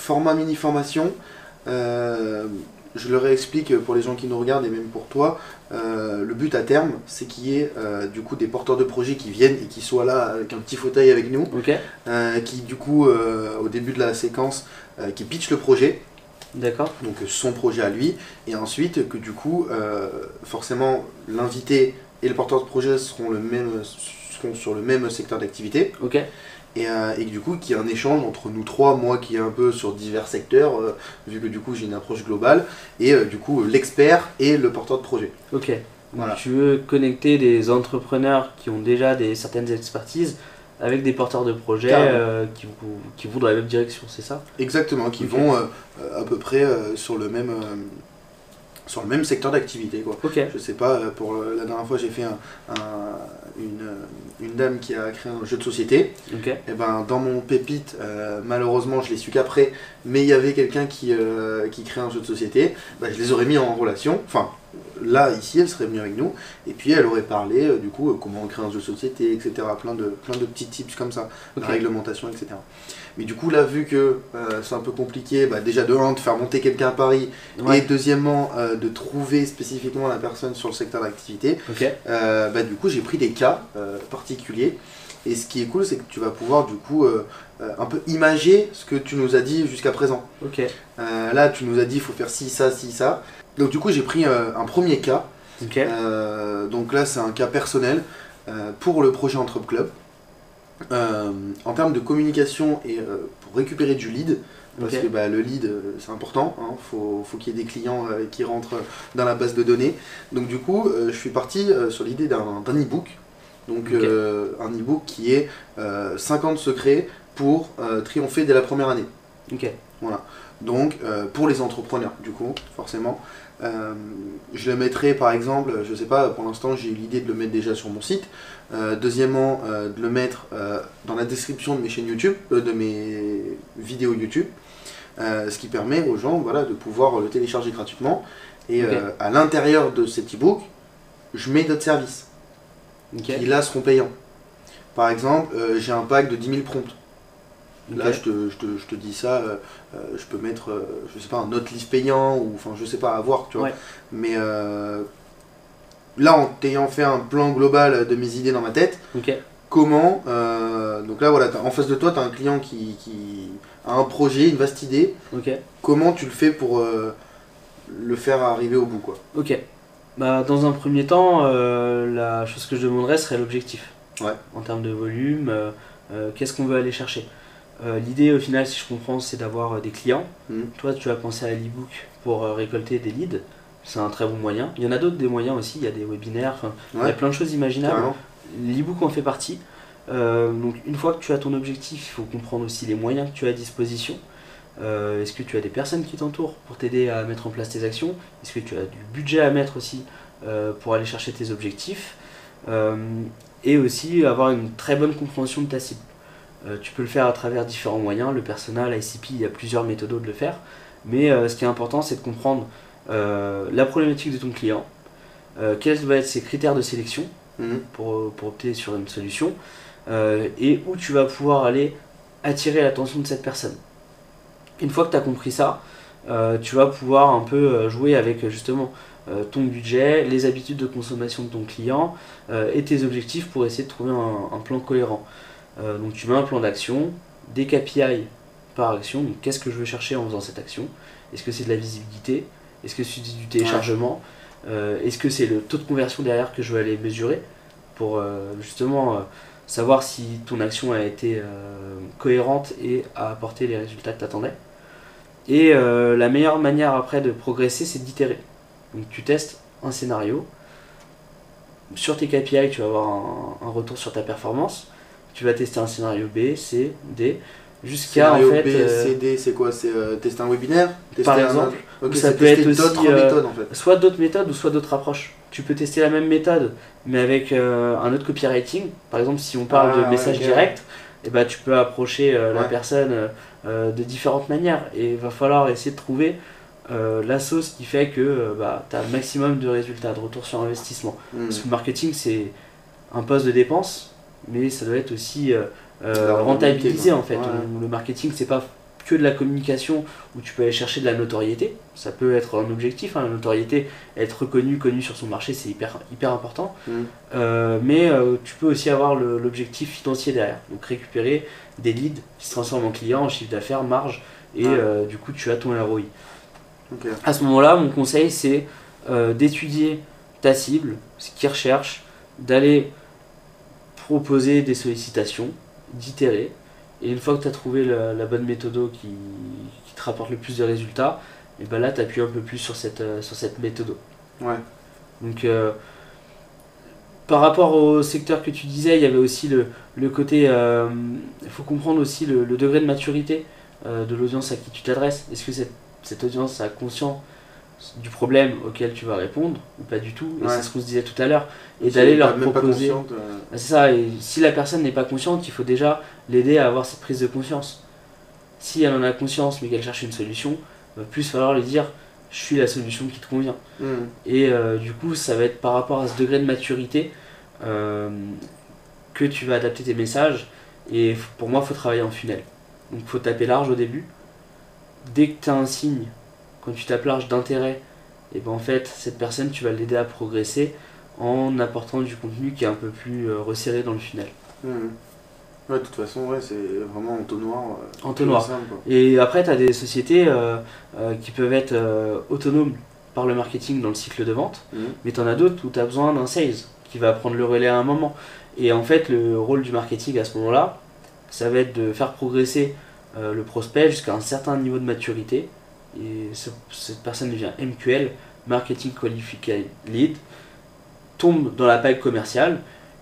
format mini formation. Je le réexplique pour les gens qui nous regardent et même pour toi. Le but à terme, c'est qu'il y ait du coup des porteurs de projets qui viennent et qui soient là avec un petit fauteuil avec nous, qui du coup au début de la séquence qui pitch le projet. D'accord. Donc son projet à lui, et ensuite que du coup forcément l'invité et le porteur de projet seront sur le même secteur d'activité. Et que du coup qu'il y ait un échange entre nous trois, moi qui est un peu sur divers secteurs, vu que du coup j'ai une approche globale, et du coup l'expert et le porteur de projet. Voilà. Tu veux connecter des entrepreneurs qui ont déjà certaines expertises avec des porteurs de projets qui vont dans la même direction, c'est ça? Exactement, qui vont à peu près sur le même secteur d'activité, quoi. Je sais pas, pour la dernière fois j'ai fait une dame qui a créé un jeu de société. Et ben dans mon pépite, malheureusement je l'ai su qu'après, mais il y avait quelqu'un qui crée un jeu de société. Je les aurais mis en relation, enfin là ici elle serait venue avec nous, et puis elle aurait parlé du coup comment on crée un jeu de société, etc. Plein de petits tips comme ça, la réglementation, etc. Mais du coup là, vu que c'est un peu compliqué, déjà de faire monter quelqu'un à Paris, et deuxièmement de trouver spécifiquement la personne sur le secteur d'activité, du coup j'ai pris des cas particuliers. Et ce qui est cool, c'est que tu vas pouvoir du coup un peu imager ce que tu nous as dit jusqu'à présent. Là tu nous as dit il faut faire ci, ça, ci, ça. Donc du coup j'ai pris un premier cas. Donc là c'est un cas personnel pour le projet Entrep Club. En termes de communication et pour récupérer du lead, parce que le lead c'est important, hein, faut qu'il y ait des clients qui rentrent dans la base de données. Donc du coup je suis parti sur l'idée d'un e-book. Donc un e-book qui est 50 secrets pour triompher dès la première année. Voilà. Donc pour les entrepreneurs du coup forcément. Je le mettrai par exemple, je sais pas, pour l'instant j'ai eu l'idée de le mettre déjà sur mon site. Deuxièmement, de le mettre dans la description de mes chaînes YouTube, de mes vidéos YouTube, ce qui permet aux gens de pouvoir le télécharger gratuitement. Et à l'intérieur de cet e-book, je mets d'autres services qui là seront payants. Par exemple, j'ai un pack de 10 000 prompts. Là, je te dis ça, je peux mettre, je sais pas, un note-list payant, ou enfin, je sais pas, à voir, tu vois. Mais là, en t'ayant fait un plan global de mes idées dans ma tête, comment, donc là, voilà, en face de toi, tu as un client qui a un projet, une vaste idée, comment tu le fais pour le faire arriver au bout, quoi. Dans un premier temps, la chose que je demanderais serait l'objectif. En termes de volume, qu'est-ce qu'on veut aller chercher? L'idée au final, si je comprends, c'est d'avoir des clients. Toi tu as pensé à l'e-book pour récolter des leads, c'est un très bon moyen. Il y en a d'autres des moyens aussi, il y a des webinaires, il y a plein de choses imaginables. L'e-book en fait partie. Donc une fois que tu as ton objectif, il faut comprendre aussi les moyens que tu as à disposition. Est-ce que tu as des personnes qui t'entourent pour t'aider à mettre en place tes actions? Est-ce que tu as du budget à mettre aussi pour aller chercher tes objectifs? Et aussi avoir une très bonne compréhension de ta cible. Tu peux le faire à travers différents moyens, le persona, l'ICP, il y a plusieurs méthodes de le faire. Mais ce qui est important, c'est de comprendre la problématique de ton client, quels vont être ses critères de sélection pour opter sur une solution, et où tu vas pouvoir aller attirer l'attention de cette personne. Une fois que tu as compris ça, tu vas pouvoir un peu jouer avec justement ton budget, les habitudes de consommation de ton client et tes objectifs pour essayer de trouver un plan cohérent. Donc tu mets un plan d'action, des KPI par action, donc qu'est-ce que je veux chercher en faisant cette action? Est-ce que c'est de la visibilité? Est-ce que c'est du téléchargement? Est-ce que c'est le taux de conversion derrière que je veux aller mesurer pour justement savoir si ton action a été cohérente et a apporté les résultats que tu attendais? Et la meilleure manière après de progresser, c'est d'itérer. Donc tu testes un scénario, sur tes KPI tu vas avoir un retour sur ta performance. Tu vas tester un scénario B, C, D, jusqu'à en fait... B, C, D, c'est quoi? C'est tester un webinaire? Par exemple, ça peut être aussi méthodes, en fait. Soit d'autres méthodes ou soit d'autres approches. Tu peux tester la même méthode, mais avec un autre copywriting. Par exemple, si on parle de message direct, tu peux approcher la personne de différentes manières. Et il va falloir essayer de trouver la sauce qui fait que tu as un maximum de résultats, de retour sur investissement. Parce que le marketing, c'est un poste de dépense, mais ça doit être aussi rentabilisé en fait. Le marketing, c'est pas que de la communication où tu peux aller chercher de la notoriété. Ça peut être un objectif, hein, la notoriété, être connu sur son marché, c'est hyper important. Mais tu peux aussi avoir l'objectif financier derrière. Donc récupérer des leads qui se transforment en clients, en chiffre d'affaires, marge, et du coup tu as ton ROI. Okay. À ce moment-là, mon conseil c'est d'étudier ta cible, ce qu'ils recherchent, d'aller proposer des sollicitations, d'itérer. Et une fois que tu as trouvé la bonne méthode qui te rapporte le plus de résultats, et ben là tu appuies un peu plus sur cette méthode. Ouais. Donc par rapport au secteur que tu disais, il y avait aussi le côté, il faut comprendre aussi le degré de maturité de l'audience à qui tu t'adresses. Est-ce que cette audience a conscience du problème auquel tu vas répondre ou pas du tout? Et c'est ce qu'on se disait tout à l'heure. Et d'aller leur proposer. C'est ça, et si la personne n'est pas consciente, il faut déjà l'aider à avoir cette prise de conscience. Si elle en a conscience mais qu'elle cherche une solution, il va plus falloir lui dire je suis la solution qui te convient. Et du coup, ça va être par rapport à ce degré de maturité que tu vas adapter tes messages. Et pour moi, il faut travailler en funnel. Donc il faut taper large au début. Dès que tu as un signe, quand tu tapes large d'intérêt, et ben en fait, cette personne, tu vas l'aider à progresser en apportant du contenu qui est un peu plus resserré dans le funnel. Ouais, de toute façon, ouais, c'est vraiment entonnoir. Entonnoir. Et après, tu as des sociétés qui peuvent être autonomes par le marketing dans le cycle de vente, mais tu en as d'autres où tu as besoin d'un sales qui va prendre le relais à un moment. Et en fait, le rôle du marketing à ce moment-là, ça va être de faire progresser le prospect jusqu'à un certain niveau de maturité. Et cette personne devient MQL, Marketing Qualified Lead, tombe dans la pipe commerciale.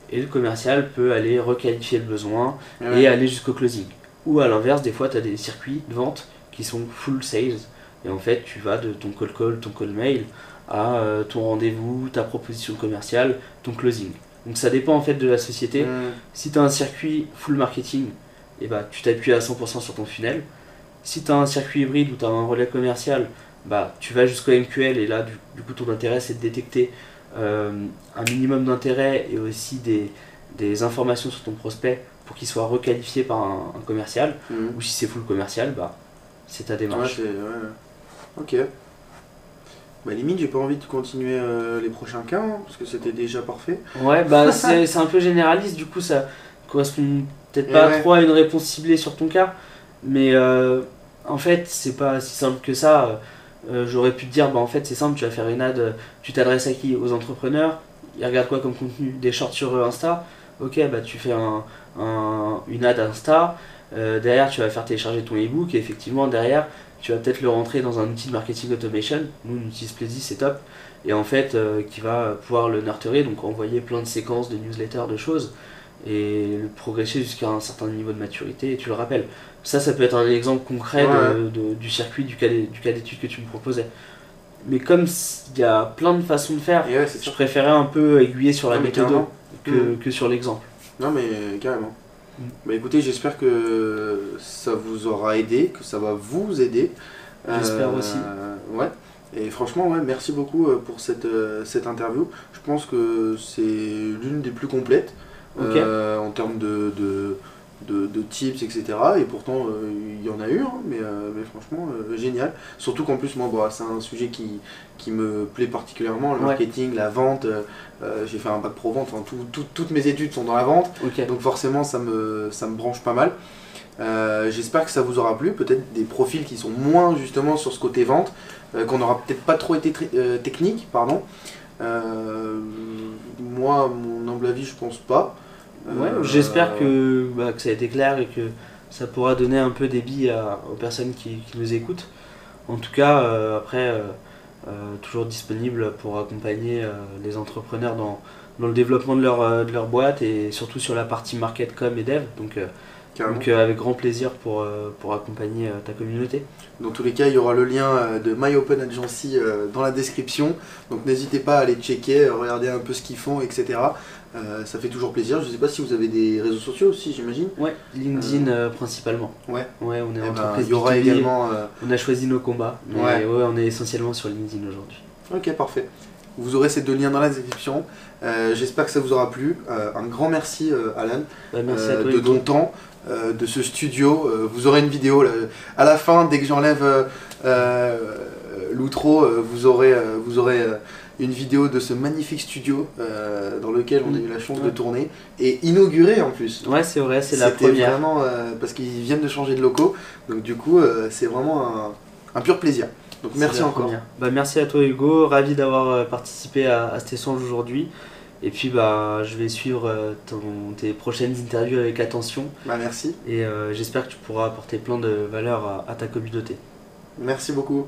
Et le commercial peut aller requalifier le besoin et aller jusqu'au closing. Ou à l'inverse, des fois, tu as des circuits de vente qui sont full sales. Et en fait, tu vas de ton call, ton call mail, à ton rendez-vous, ta proposition commerciale, ton closing. Donc ça dépend en fait de la société. Si tu as un circuit full marketing, et bah, tu t'appuies à 100% sur ton funnel. Si tu as un circuit hybride où tu as un relais commercial, bah, tu vas jusqu'au MQL et là, du coup, ton intérêt, c'est de détecter un minimum d'intérêt et aussi des informations sur ton prospect pour qu'il soit requalifié par un commercial. Ou si c'est full commercial, bah, c'est ta démarche. Ok. Bah limite, j'ai pas envie de continuer les prochains cas, hein, parce que c'était déjà parfait. Ouais, bah c'est un peu généraliste, du coup ça correspond peut-être pas trop à une réponse ciblée sur ton cas, mais en fait c'est pas si simple que ça. J'aurais pu te dire, bah en fait c'est simple, tu vas faire une ad, tu t'adresses à qui? Aux entrepreneurs, ils regardent quoi comme contenu? Des shorts sur Insta, ok, bah tu fais une ad Insta, derrière tu vas faire télécharger ton ebook et effectivement derrière tu vas peut-être le rentrer dans un outil de marketing automation, nous on utilise Plaisy, c'est top, et en fait qui va pouvoir le nurturer, donc envoyer plein de séquences, de newsletters, de choses, et le progresser jusqu'à un certain niveau de maturité, et tu le rappelles. Ça peut être un exemple concret du circuit, du cas d'étude que tu me proposais. Mais comme il y a plein de façons de faire, je préférais un peu aiguiller sur la méthode que sur l'exemple. Non mais carrément. Bah écoutez, j'espère que ça vous aura aidé, que ça va vous aider. J'espère aussi. Ouais. Et franchement, merci beaucoup pour cette interview. Je pense que c'est l'une des plus complètes en termes de tips, etc. Et pourtant, il y en a eu, hein, mais franchement, génial. Surtout qu'en plus, moi, c'est un sujet qui me plaît particulièrement, le marketing, la vente. J'ai fait un bac pro vente, enfin, toutes mes études sont dans la vente, donc forcément, ça me branche pas mal. J'espère que ça vous aura plu, peut-être des profils qui sont moins justement sur ce côté vente, qu'on n'aura peut-être pas trop été technique, pardon. Moi, mon humble avis, je pense pas. J'espère que ça a été clair et que ça pourra donner un peu des billes aux personnes qui nous écoutent. En tout cas, après, toujours disponible pour accompagner les entrepreneurs dans le développement de leur boîte et surtout sur la partie market, com et dev. Donc avec grand plaisir pour accompagner ta communauté. Dans tous les cas, il y aura le lien de My Open Agency dans la description. Donc n'hésitez pas à aller checker, regarder un peu ce qu'ils font, etc. Ça fait toujours plaisir. Je ne sais pas si vous avez des réseaux sociaux aussi, j'imagine. Ouais, LinkedIn principalement. Ouais, on est entreprise. Il y aura B2B, également. On a choisi nos combats, mais on est essentiellement sur LinkedIn aujourd'hui. Ok, parfait. Vous aurez ces deux liens dans la description. J'espère que ça vous aura plu. Un grand merci, Alan, merci à toi, de ton temps. de ce studio. Vous aurez une vidéo là, à la fin, dès que j'enlève l'outro, vous aurez une vidéo de ce magnifique studio dans lequel on a eu la chance de tourner et inauguré en plus. Ouais, c'est vrai, c'est la première. C'était vraiment parce qu'ils viennent de changer de locaux, donc du coup c'est vraiment un pur plaisir. Donc merci encore. Bah, merci à toi Hugo, ravi d'avoir participé à cet échange aujourd'hui. Et puis bah, je vais suivre tes prochaines interviews avec attention. Bah, merci. Et j'espère que tu pourras apporter plein de valeur à ta communauté. Merci beaucoup.